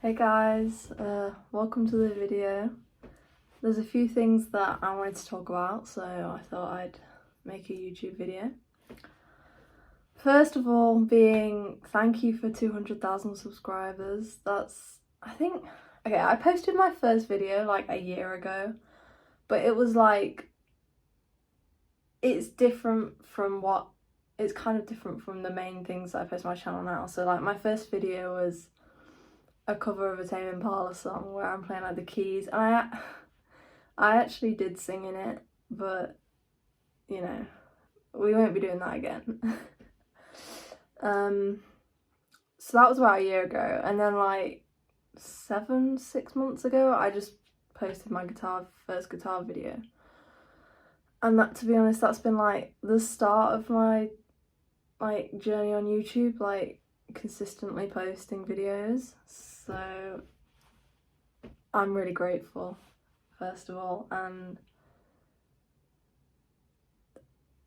Hey guys, welcome to the video. There's a few things that I wanted to talk about, so I thought I'd make a YouTube video. First of all, thank you for 200,000 subscribers. I posted my first video like a year ago, but it was like, it's kind of different from the main things that I post on my channel now. So like my first video was a cover of a Tame Impala song where I'm playing like the keys, and I actually did sing in it, but you know, we won't be doing that again. So that was about a year ago, and then like 6 months ago I just posted my first guitar video, and that, to be honest, that's been like the start of my like journey on YouTube, like consistently posting videos. So I'm really grateful, first of all, and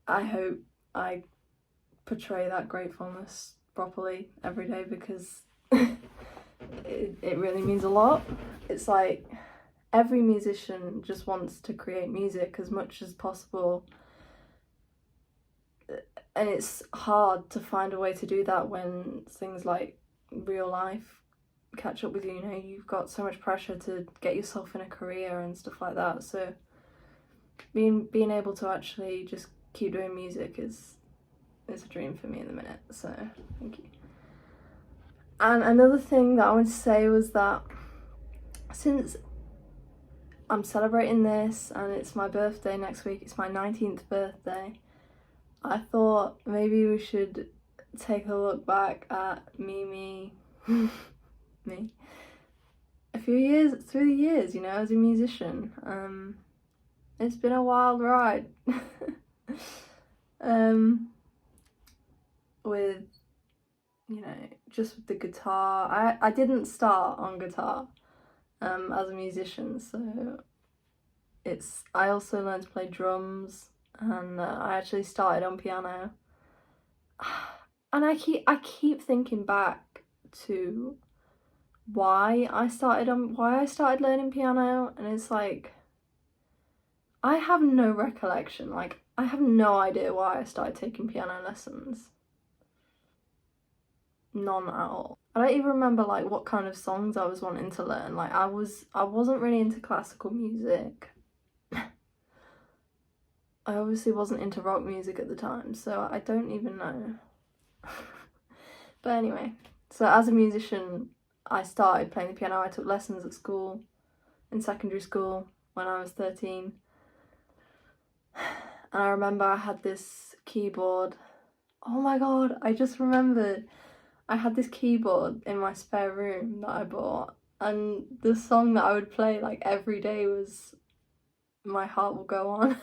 I hope I portray that gratefulness properly every day, because it really means a lot. It's like every musician just wants to create music as much as possible, and it's hard to find a way to do that when things like real life catch up with you. You know, you've got so much pressure to get yourself in a career and stuff like that, so being able to actually just keep doing music is a dream for me in the minute, so thank you. And another thing that I wanted to say was that since I'm celebrating this and it's my birthday next week, it's my 19th birthday, I thought maybe we should take a look back at me a few years through the years, you know, as a musician. It's been a wild ride. With, you know, just with the guitar. I didn't start on guitar as a musician, so I also learned to play drums, and I actually started on piano. And I keep thinking back to why I started learning piano, and it's like, I have no recollection. Like, I have no idea why I started taking piano lessons. None at all. I don't even remember like what kind of songs I was wanting to learn. Like I wasn't really into classical music. I obviously wasn't into rock music at the time, so I don't even know. But anyway, so as a musician, I started playing the piano. I took lessons at school, in secondary school, when I was 13. And I remember I had this keyboard. Oh my god, I just remembered. I had this keyboard in my spare room that I bought, and the song that I would play like every day was My Heart Will Go On.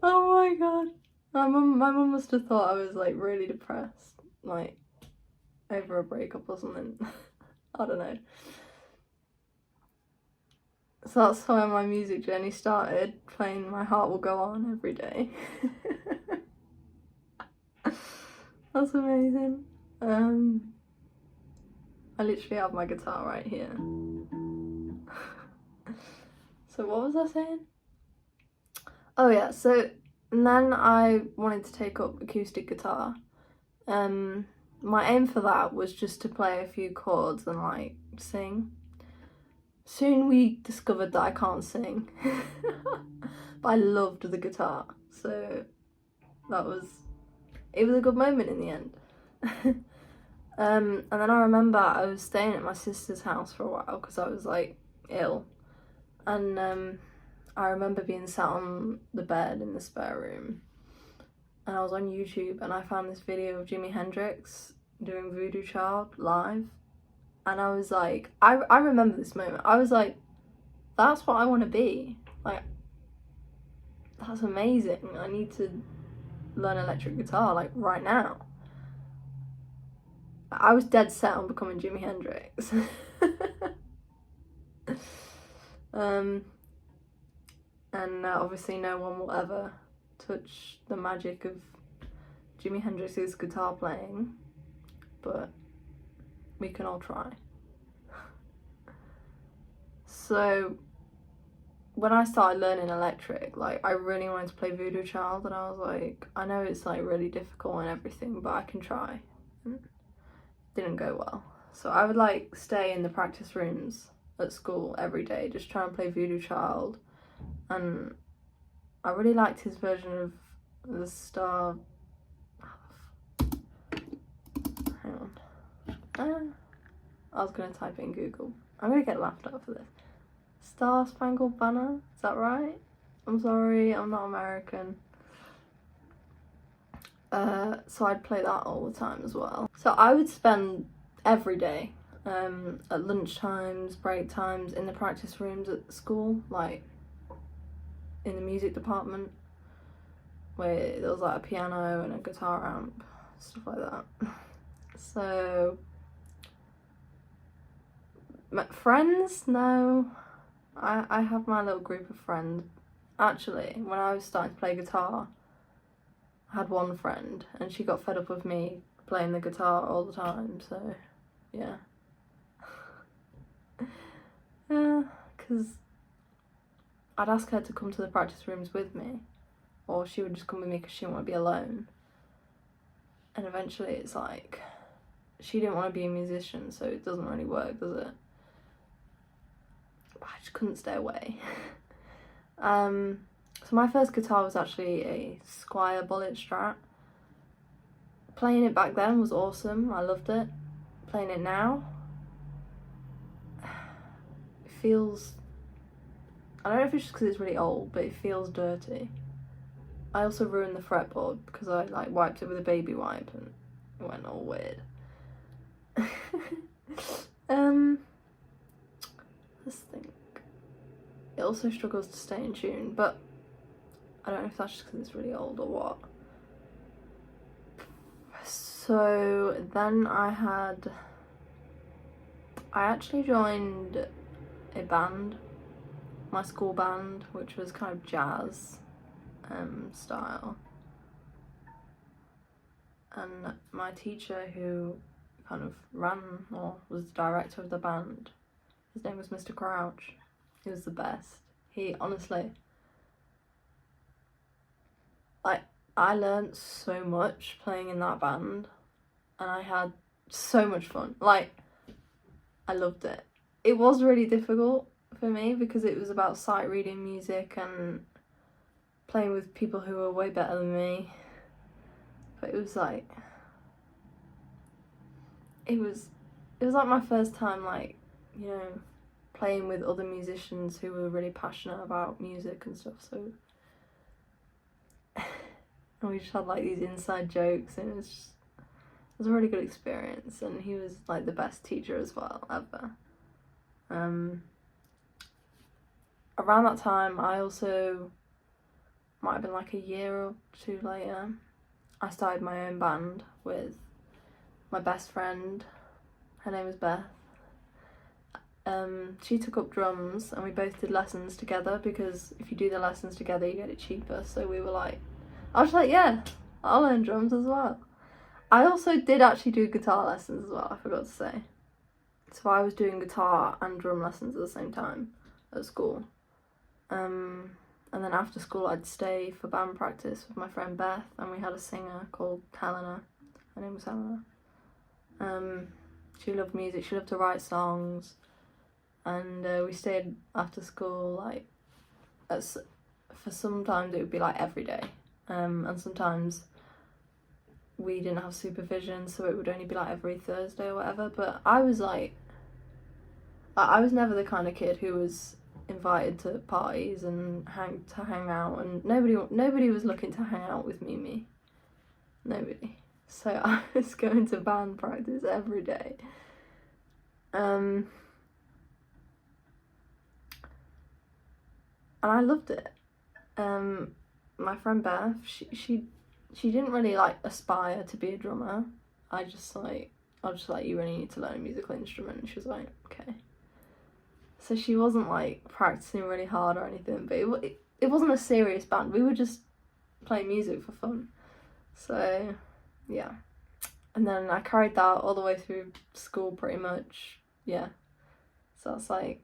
Oh my god. My mum must have thought I was like really depressed, like over a breakup or something. I don't know. So that's how my music journey started, playing My Heart Will Go On every day. That's amazing. I literally have my guitar right here. So what was I saying? Oh yeah, so and then I wanted to take up acoustic guitar. My aim for that was just to play a few chords and like sing. Soon we discovered that I can't sing. But I loved the guitar, so it was a good moment in the end. And then I remember I was staying at my sister's house for a while because I was like ill, and I remember being sat on the bed in the spare room, and I was on YouTube and I found this video of Jimi Hendrix doing Voodoo Child live, and I was like, I remember this moment. I was like, that's what I want to be. Like, that's amazing. I need to learn electric guitar like right now. I was dead set on becoming Jimi Hendrix. And obviously no one will ever touch the magic of Jimi Hendrix's guitar playing, but we can all try. So when I started learning electric, like, I really wanted to play Voodoo Child, and I was like, I know it's like really difficult and everything, but I can try. And it didn't go well. So I would like stay in the practice rooms at school every day, just try and play Voodoo Child. And I really liked his version of the Star. Hang on. I was gonna type it in Google. I'm gonna get laughed at for this. Star Spangled Banner, is that right? I'm sorry, I'm not American. So I'd play that all the time as well. So I would spend every day, at lunch times, break times, in the practice rooms at school, like in the music department, where there was like a piano and a guitar amp, stuff like that. So, friends? No. I have my little group of friends. Actually, when I was starting to play guitar, I had one friend, and she got fed up with me playing the guitar all the time, so yeah. Yeah, because I'd ask her to come to the practice rooms with me, or she would just come with me because she didn't want to be alone. And eventually it's like, she didn't want to be a musician, so it doesn't really work, does it? But I just couldn't stay away. So my first guitar was actually a Squier Bullet Strat. Playing it back then was awesome, I loved it. Playing it now, it feels, I don't know if it's just because it's really old, but it feels dirty. I also ruined the fretboard because I like wiped it with a baby wipe and it went all weird. Let's think. It also struggles to stay in tune, but I don't know if that's just because it's really old or what. So then I actually joined a band, my school band, which was kind of jazz style. And my teacher, who kind of ran or was the director of the band, his name was Mr. Crouch. He was the best. He honestly, like, I learned so much playing in that band, and I had so much fun. Like, I loved it. It was really difficult for me because it was about sight reading music and playing with people who were way better than me. But it was like, it was like my first time, like, you know, playing with other musicians who were really passionate about music and stuff, so and we just had like these inside jokes, and it was a really good experience, and he was like the best teacher as well ever. Around that time, I also, might have been like a year or two later, I started my own band with my best friend. Her name was Beth. She took up drums, and we both did lessons together, because if you do the lessons together you get it cheaper. So we were like, I was like, yeah, I'll learn drums as well. I also did actually do guitar lessons as well, I forgot to say. So I was doing guitar and drum lessons at the same time at school. And then after school I'd stay for band practice with my friend Beth, and we had a singer called Helena. Her name was Helena. She loved music, she loved to write songs, and we stayed after school, like, for sometimes it would be like every day, and sometimes we didn't have supervision, so it would only be like every Thursday or whatever. But I was like, I was never the kind of kid who was invited to parties and hang out, and nobody was looking to hang out with me. Nobody. So I was going to band practice every day. And I loved it. My friend Beth, she didn't really like aspire to be a drummer. I was just like, you really need to learn a musical instrument. And she was like, okay. So she wasn't like practicing really hard or anything, but it wasn't a serious band. We were just playing music for fun. So yeah. And then I carried that all the way through school pretty much. Yeah. So that's like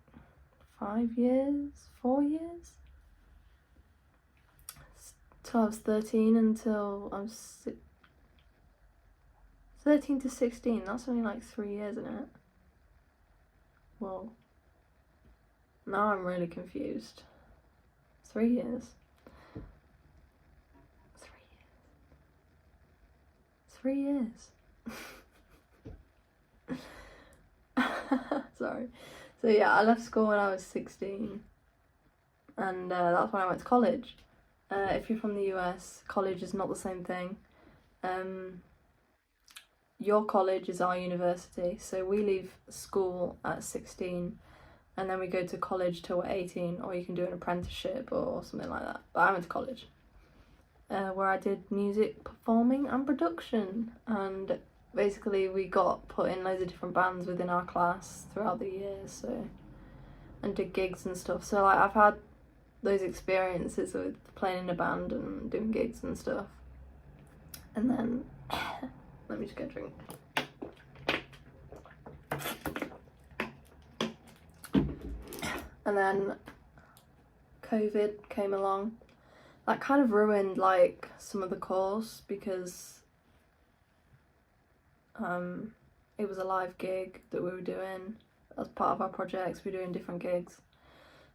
5 years, 4 years? Till I was 13 until I was 13 to 16. That's only like 3 years, isn't it? Well, now I'm really confused. 3 years. 3 years. 3 years. Sorry. So yeah, I left school when I was 16, and that's when I went to college. If you're from the US, college is not the same thing. Your college is our university, so we leave school at 16 and then we go to college till we're 18, or you can do an apprenticeship or something like that. But I went to college where I did music performing and production, and basically we got put in loads of different bands within our class throughout the years, so, and did gigs and stuff. So like I've had those experiences with playing in a band and doing gigs and stuff. And then let me just get a drink. And then COVID came along. That kind of ruined like some of the course because it was a live gig that we were doing as part of our projects. We were doing different gigs,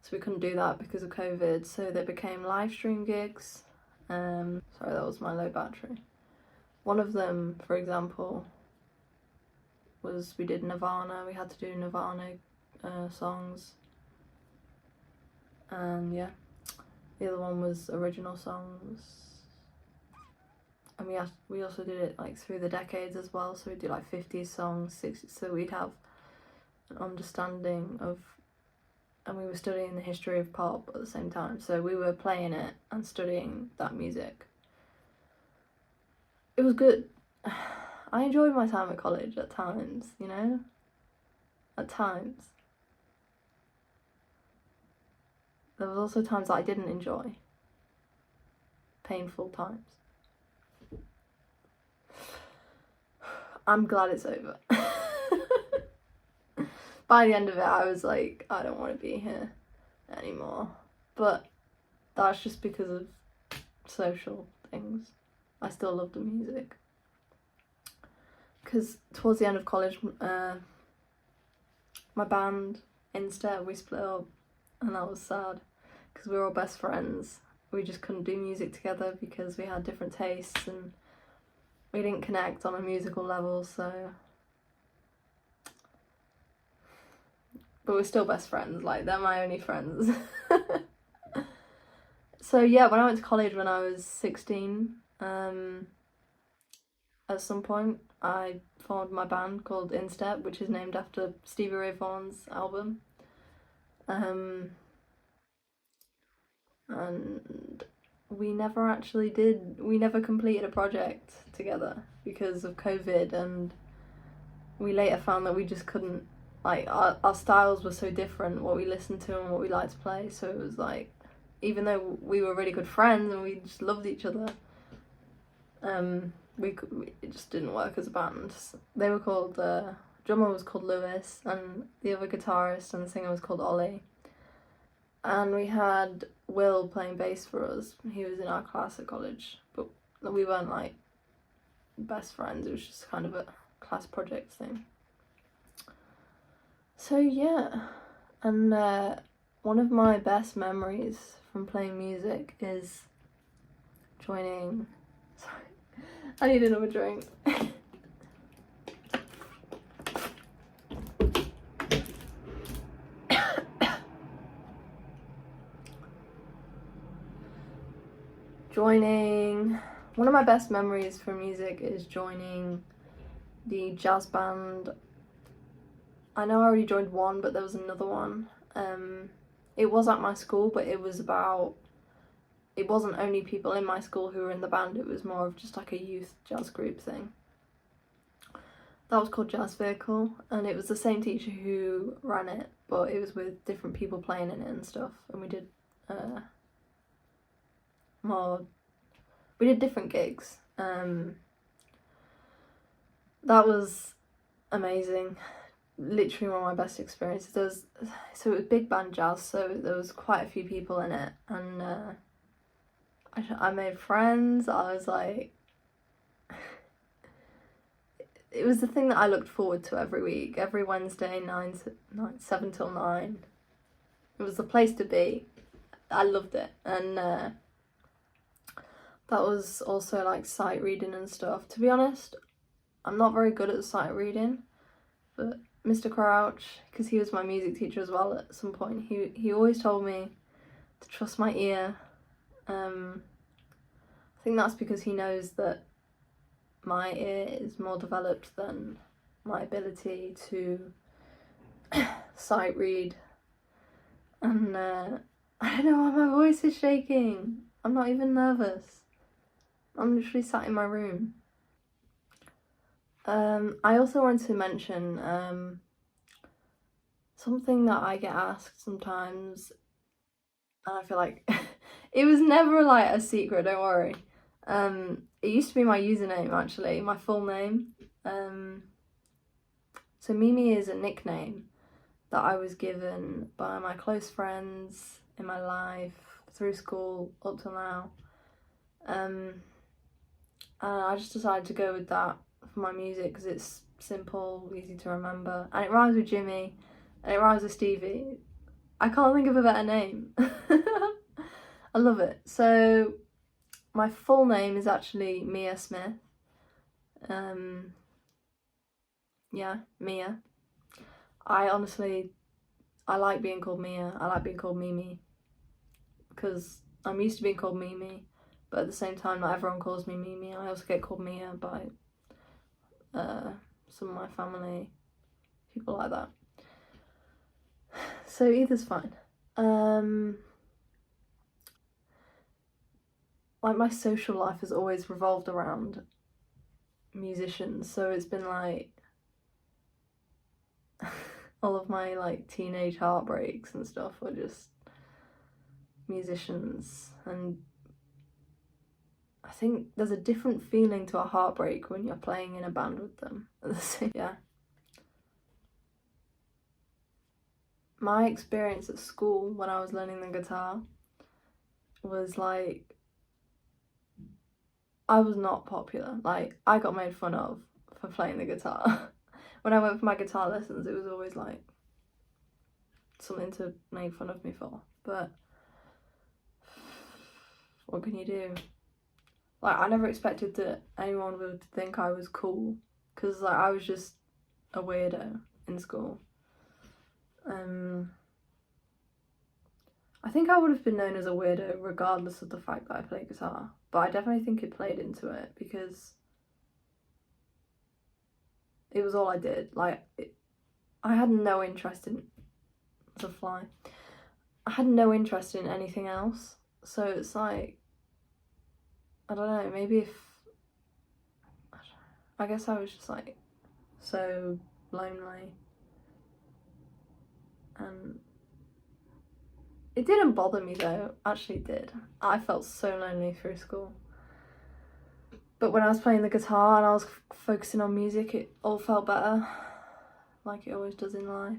so we couldn't do that because of COVID. So they became live stream gigs. Sorry, that was my low battery. One of them, for example, was we did Nirvana. We had to do Nirvana songs. And yeah, the other one was original songs. And we also did it like through the decades as well. So we'd do like 50s songs, 60s. So we'd have an understanding of, and we were studying the history of pop at the same time. So we were playing it and studying that music. It was good. I enjoyed my time at college at times, you know? At times. There was also times that I didn't enjoy. Painful times. I'm glad it's over. By the end of it, I was like, I don't want to be here anymore. But that's just because of social things. I still love the music. Because towards the end of college, my band, instead, we split up. And that was sad. Because we were all best friends. We just couldn't do music together because we had different tastes and we didn't connect on a musical level, so... But we're still best friends, like, they're my only friends. So yeah, when I went to college when I was 16, at some point I formed my band called Instep, which is named after Stevie Ray Vaughan's album. And we never completed a project together because of COVID, and we later found that we just couldn't, like, our styles were so different, what we listened to and what we liked to play, so it was like, even though we were really good friends and we just loved each other, it just didn't work as a band. They were called, drummer was called Lewis, and the other guitarist and the singer was called Ollie. And we had Will playing bass for us. He was in our class at college, but we weren't like best friends. It was just kind of a class project thing. So yeah, and one of my best memories from playing music is joining... Sorry, I need another drink. One of my best memories from music is joining the jazz band. I know I already joined one, but there was another one. It was at my school, but it wasn't only people in my school who were in the band, it was more of just like a youth jazz group thing. That was called Jazz Vehicle, and it was the same teacher who ran it, but it was with different people playing in it and stuff, and we did different gigs. that was amazing. Literally one of my best experiences. So it was big band jazz, so there was quite a few people in it, and I made friends. I was like, it was the thing that I looked forward to every week, every Wednesday, 7 till 9. It was the place to be. I loved it, and that was also like sight reading and stuff. To be honest, I'm not very good at sight reading, but Mr. Crouch, because he was my music teacher as well at some point, he always told me to trust my ear. I think that's because he knows that my ear is more developed than my ability to sight read. And I don't know why my voice is shaking. I'm not even nervous. I'm literally sat in my room. I also wanted to mention something that I get asked sometimes, and I feel like it was never like a secret, don't worry. It used to be my username, actually, my full name. So Mimi is a nickname that I was given by my close friends in my life through school up till now. And I just decided to go with that for my music because it's simple, easy to remember, and it rhymes with Jimmy, and it rhymes with Stevie. I can't think of a better name. I love it. So my full name is actually Mia Smith. Yeah, Mia. I like being called Mia. I like being called Mimi because I'm used to being called Mimi, but at the same time, not everyone calls me Mimi. I also get called Mia by some of my family, people like that. So either's fine. Like my social life has always revolved around musicians, so it's been like all of my like teenage heartbreaks and stuff were just musicians, and I think there's a different feeling to a heartbreak when you're playing in a band with them at the same. Yeah. My experience at school when I was learning the guitar was like, I was not popular. Like, I got made fun of for playing the guitar. When I went for my guitar lessons, it was always like something to make fun of me for. But what can you do? Like, I never expected that anyone would think I was cool, because like I was just a weirdo in school. I think I would have been known as a weirdo regardless of the fact that I play guitar, but I definitely think it played into it because it was all I did. Like, I had no interest in the fly. I had no interest in anything else, so it's like, I don't know, maybe if, I guess I was just like so lonely, and it didn't bother me though, actually it did. I felt so lonely through school. But when I was playing the guitar and I was focusing on music, it all felt better, like it always does in life.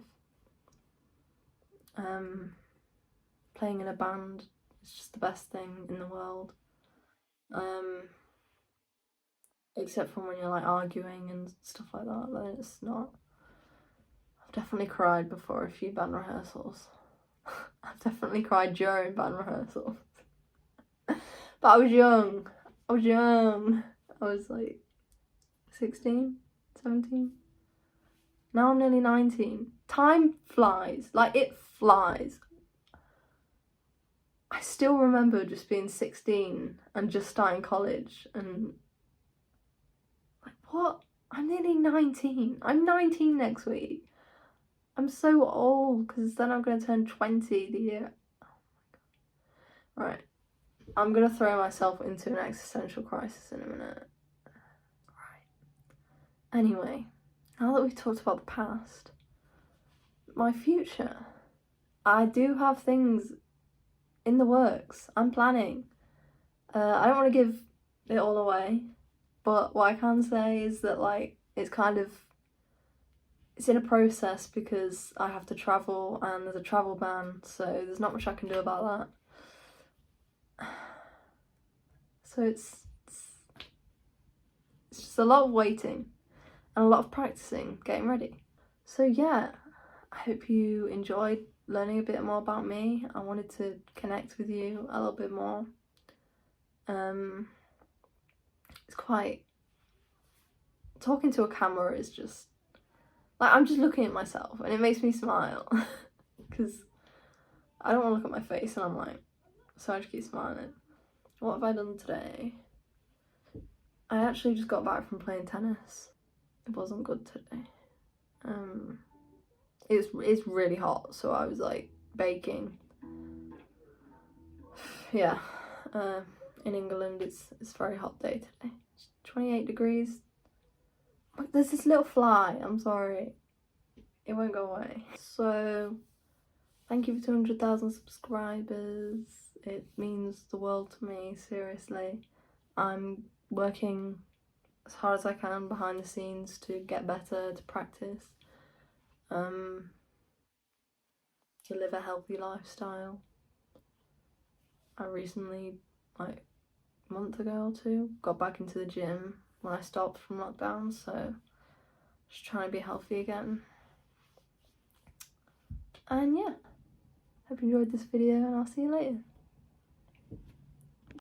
Playing in a band is just the best thing in the world. Except for when you're like arguing and stuff like that, then it's not. I've definitely cried before a few band rehearsals. I've definitely cried during band rehearsals. But I was young. I was like 16, 17. Now I'm nearly 19. Time flies. Like, it flies. I still remember just being 16 and just starting college and like, what? I'm nearly 19. I'm 19 next week. I'm so old because then I'm going to turn 20 the year. Oh my God. Right. I'm going to throw myself into an existential crisis in a minute. Right. Anyway, now that we've talked about the past, my future. I do have things in the works. I'm planning. I don't want to give it all away, but what I can say is that, like, it's in a process because I have to travel and there's a travel ban, so there's not much I can do about that. So it's just a lot of waiting and a lot of practicing, getting ready. So yeah, I hope you enjoyed learning a bit more about me. I wanted to connect with you a little bit more. It's quite, talking to a camera is just, like, I'm just looking at myself and it makes me smile because I don't want to look at my face and I'm like, so I just keep smiling. What have I done today? I actually just got back from playing tennis. It wasn't good today. It's really hot, so I was like baking. Yeah, in England it's a very hot day today. It's 28 degrees. But there's this little fly, I'm sorry. It won't go away. So, thank you for 200,000 subscribers. It means the world to me, seriously. I'm working as hard as I can behind the scenes to get better, to practice, to live a healthy lifestyle. I recently, like a month ago or two, got back into the gym when I stopped from lockdown, so just trying to be healthy again. And yeah, hope you enjoyed this video and I'll see you later.